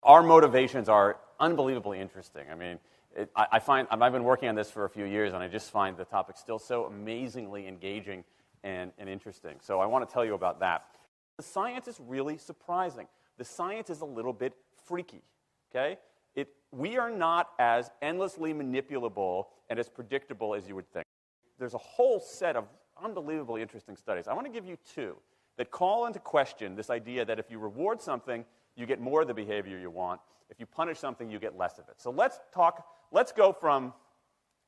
Our motivations are unbelievably interesting. I mean, I've been working on this for a few years, and I just find the topic still so amazingly engaging and interesting. So I want to tell you about that. The science is really surprising. The science is a little bit freaky, okay? We are not as endlessly manipulable and as predictable as you would think. There's a whole set of unbelievably interesting studies. I want to give you two that call into question this idea that if you reward something, you get more of the behavior you want. If you punish something, you get less of it. So let's go from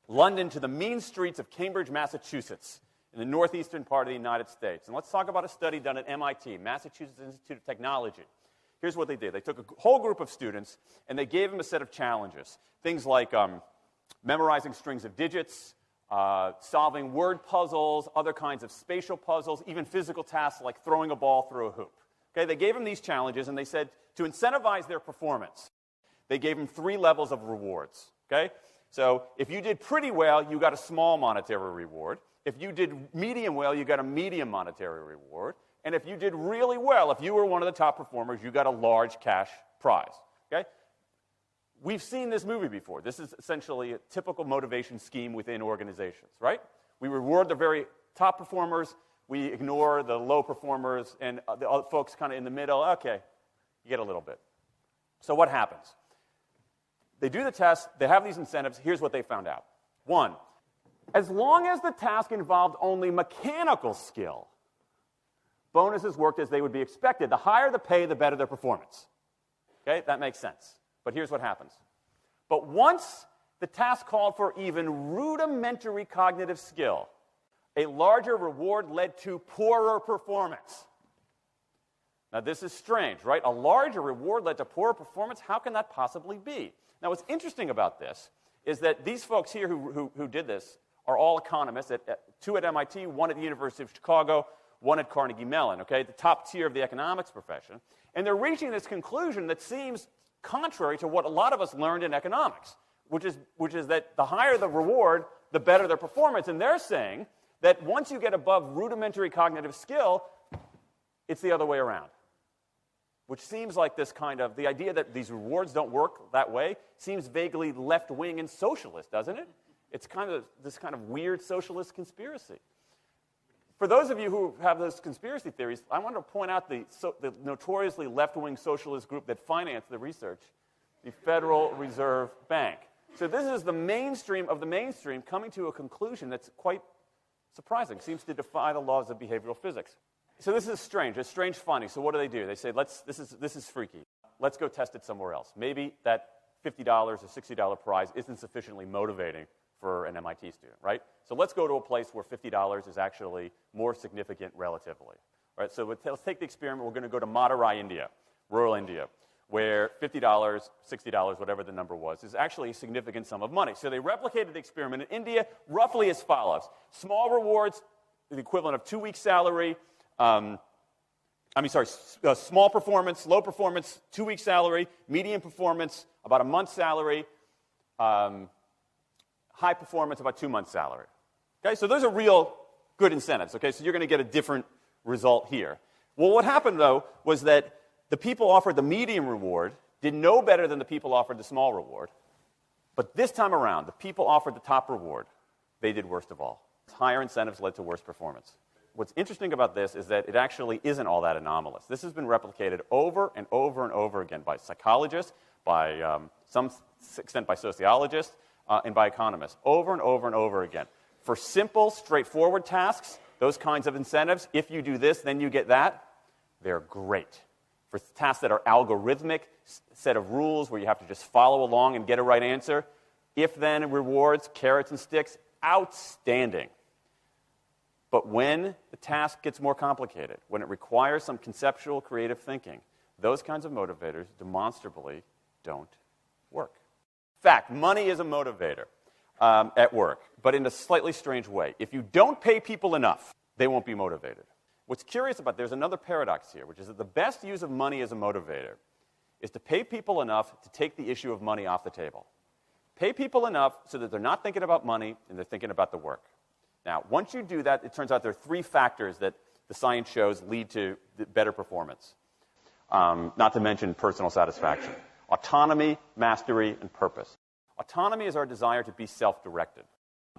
London to the mean streets of Cambridge, Massachusetts, in the northeastern part of the United States. And let's talk about a study done at MIT, Massachusetts Institute of Technology. Here's what they did. They took a whole group of students, and they gave them a set of challenges. Things like memorizing strings of digits, solving word puzzles, other kinds of spatial puzzles, even physical tasks like throwing a ball through a hoop. Okay, they gave them these challenges, and they said to incentivize their performance, they gave them 3 levels of rewards. Okay? So if you did pretty well, you got a small monetary reward. If you did medium well, you got a medium monetary reward. And if you did really well, if you were one of the top performers, you got a large cash prize. Okay? We've seen this movie before. This is essentially a typical motivation scheme within organizations, right? We reward the very top performers. We ignore the low performers and the other folks kind of in the middle. Okay, you get a little bit. So what happens? They do the test. They have these incentives. Here's what they found out. 1, as long as the task involved only mechanical skill, bonuses worked as they would be expected. The higher the pay, the better their performance. Okay, that makes sense. But here's what happens. But once the task called for even rudimentary cognitive skill, a larger reward led to poorer performance. Now, this is strange, right? A larger reward led to poorer performance? How can that possibly be? Now, what's interesting about this is that these folks here who did this are all economists, 2 at MIT, 1 at the University of Chicago, 1 at Carnegie Mellon, okay, the top tier of the economics profession. And they're reaching this conclusion that seems contrary to what a lot of us learned in economics, which is that the higher the reward, the better their performance. And they're saying that once you get above rudimentary cognitive skill, it's the other way around. Which seems like this kind of, the idea that these rewards don't work that way seems vaguely left-wing and socialist, doesn't it? It's kind of this kind of weird socialist conspiracy. For those of you who have those conspiracy theories, I want to point out the notoriously left-wing socialist group that financed the research, the Federal Reserve Bank. So this is the mainstream of the mainstream coming to a conclusion that's quite surprising, seems to defy the laws of behavioral physics. So this is strange. It's strange finding. So what do? They say, this is freaky. Let's go test it somewhere else. Maybe that $50 or $60 prize isn't sufficiently motivating for an MIT student, right? So let's go to a place where $50 is actually more significant relatively. Right? So let's take the experiment. We're going to go to Madurai, India, rural India, where $50, $60, whatever the number was, is actually a significant sum of money. So they replicated the experiment in India roughly as follows. Small rewards, the equivalent of 2 weeks' salary. Small performance, low performance, 2 weeks' salary. Medium performance, about a month's salary. High performance, about 2 months' salary. Okay, so those are real good incentives. Okay, so you're going to get a different result here. Well, what happened, though, was that the people offered the medium reward did no better than the people offered the small reward. But this time around, the people offered the top reward. They did worst of all. Higher incentives led to worse performance. What's interesting about this is that it actually isn't all that anomalous. This has been replicated over and over and over again by psychologists, by some extent by sociologists, and by economists, over and over and over again. For simple, straightforward tasks, those kinds of incentives, if you do this, then you get that, they're great. For tasks that are algorithmic, set of rules where you have to just follow along and get a right answer, if-then rewards, carrots and sticks, outstanding. But when the task gets more complicated, when it requires some conceptual, creative thinking, those kinds of motivators demonstrably don't work. In fact, money is a motivator at work, but in a slightly strange way. If you don't pay people enough, they won't be motivated. What's curious about, there's another paradox here, which is that the best use of money as a motivator is to pay people enough to take the issue of money off the table. Pay people enough so that they're not thinking about money and they're thinking about the work. Now, once you do that, it turns out there are 3 factors that the science shows lead to better performance, not to mention personal satisfaction. Autonomy, mastery, and purpose. Autonomy is our desire to be self-directed,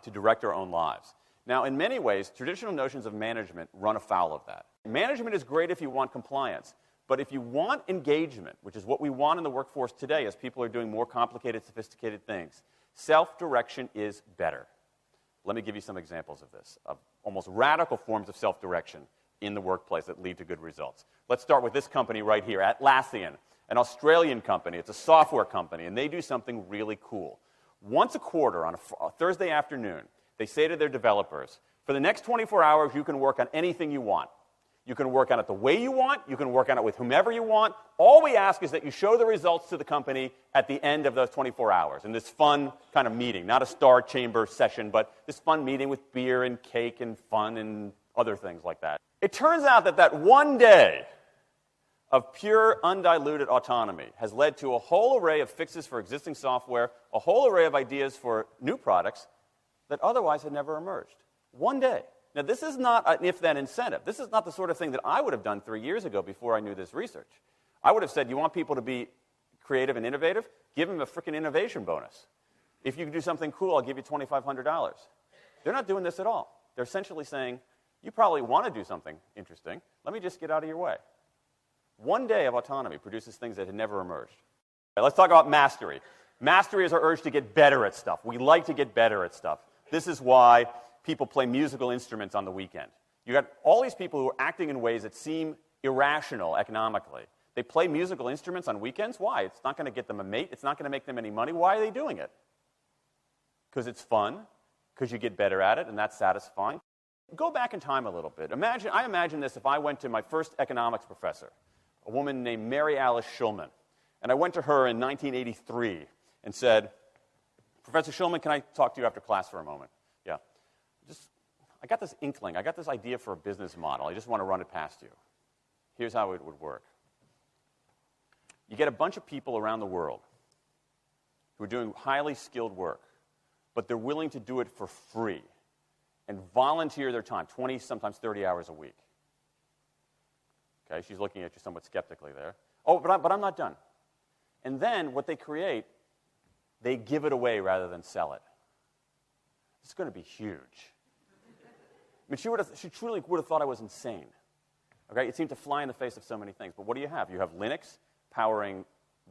to direct our own lives. Now, in many ways, traditional notions of management run afoul of that. Management is great if you want compliance, but if you want engagement, which is what we want in the workforce today as people are doing more complicated, sophisticated things, self-direction is better. Let me give you some examples of this, of almost radical forms of self-direction in the workplace that lead to good results. Let's start with this company right here, Atlassian, an Australian company. It's a software company, and they do something really cool. Once a quarter, on a Thursday afternoon, they say to their developers, for the next 24 hours, you can work on anything you want. You can work on it the way you want. You can work on it with whomever you want. All we ask is that you show the results to the company at the end of those 24 hours in this fun kind of meeting, not a star chamber session, but this fun meeting with beer and cake and fun and other things like that. It turns out that that one day of pure, undiluted autonomy has led to a whole array of fixes for existing software, a whole array of ideas for new products that otherwise had never emerged. One day. Now, this is not an if-then incentive. This is not the sort of thing that I would have done 3 years ago before I knew this research. I would have said, you want people to be creative and innovative? Give them a freaking innovation bonus. If you can do something cool, I'll give you $2,500. They're not doing this at all. They're essentially saying, you probably want to do something interesting. Let me just get out of your way. One day of autonomy produces things that had never emerged. Right, let's talk about mastery. Mastery is our urge to get better at stuff. We like to get better at stuff. This is why people play musical instruments on the weekend. You got all these people who are acting in ways that seem irrational economically. They play musical instruments on weekends. Why? It's not going to get them a mate. It's not going to make them any money. Why are they doing it? Because it's fun, because you get better at it, and that's satisfying. Go back in time a little bit. I imagine this if I went to my first economics professor, a woman named Mary Alice Schulman, and I went to her in 1983 and said, Professor Schulman, can I talk to you after class for a moment? Yeah. I got this inkling. I got this idea for a business model. I just want to run it past you. Here's how it would work. You get a bunch of people around the world who are doing highly skilled work, but they're willing to do it for free and volunteer their time, 20, sometimes 30 hours a week. Okay, she's looking at you somewhat skeptically there. Oh, but I'm not done. And then what they create, they give it away rather than sell it. It's going to be huge. I mean, she truly would have thought I was insane. Okay, it seemed to fly in the face of so many things. But what do you have? You have Linux powering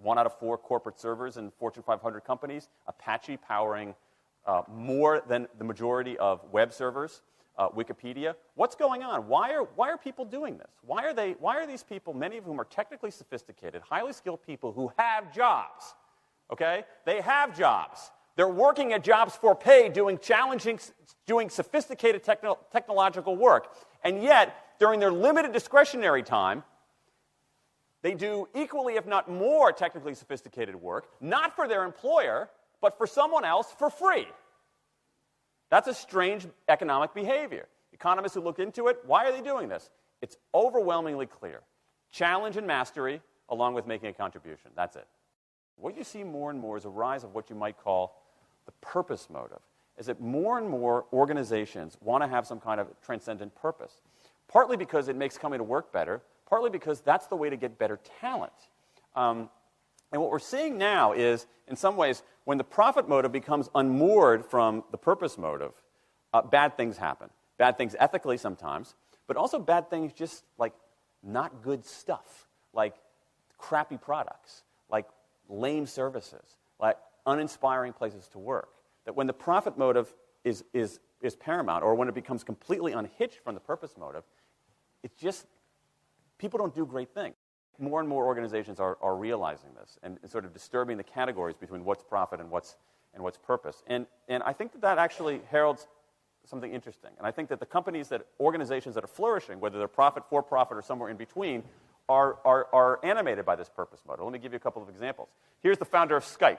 1 out of 4 corporate servers in Fortune 500 companies, Apache powering more than the majority of web servers, Wikipedia. What's going on? Why are people doing this? Why are these people, many of whom are technically sophisticated, highly skilled people who have jobs? Okay, they have jobs. They're working at jobs for pay, doing sophisticated technological work. And yet, during their limited discretionary time, they do equally, if not more, technically sophisticated work, not for their employer, but for someone else for free. That's a strange economic behavior. Economists who look into it, why are they doing this? It's overwhelmingly clear. Challenge and mastery, along with making a contribution. That's it. What you see more and more is a rise of what you might call the purpose motive, is that more and more organizations want to have some kind of transcendent purpose, partly because it makes coming to work better, partly because that's the way to get better talent. And what we're seeing now is, in some ways, when the profit motive becomes unmoored from the purpose motive, bad things happen. Bad things ethically sometimes, but also bad things just like not good stuff, like crappy products, like lame services, like uninspiring places to work. That when the profit motive is paramount, or when it becomes completely unhitched from the purpose motive, it's just, people don't do great things. More and more organizations are realizing this and sort of disturbing the categories between what's profit and what's purpose. And I think that actually heralds something interesting. And I think that the organizations that are flourishing, whether they're profit, for-profit, or somewhere in between, are animated by this purpose motive. Let me give you a couple of examples. Here's the founder of Skype.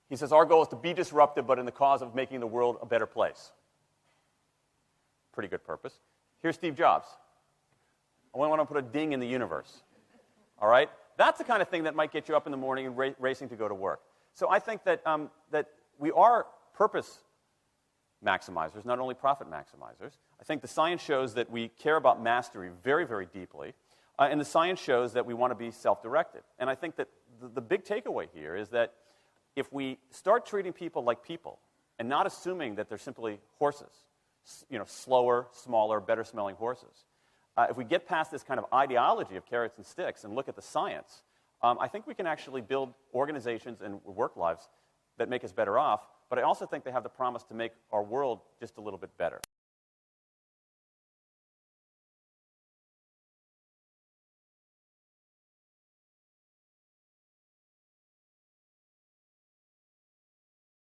He says, our goal is to be disruptive, but in the cause of making the world a better place. Pretty good purpose. Here's Steve Jobs. I want to put a ding in the universe. All right? That's the kind of thing that might get you up in the morning and racing to go to work. So I think that we are purpose maximizers, not only profit maximizers. I think the science shows that we care about mastery very, very deeply. And the science shows that we want to be self-directed. And I think that the big takeaway here is that if we start treating people like people and not assuming that they're simply horses, slower, smaller, better-smelling horses, if we get past this kind of ideology of carrots and sticks and look at the science, I think we can actually build organizations and work lives that make us better off, but I also think they have the promise to make our world just a little bit better.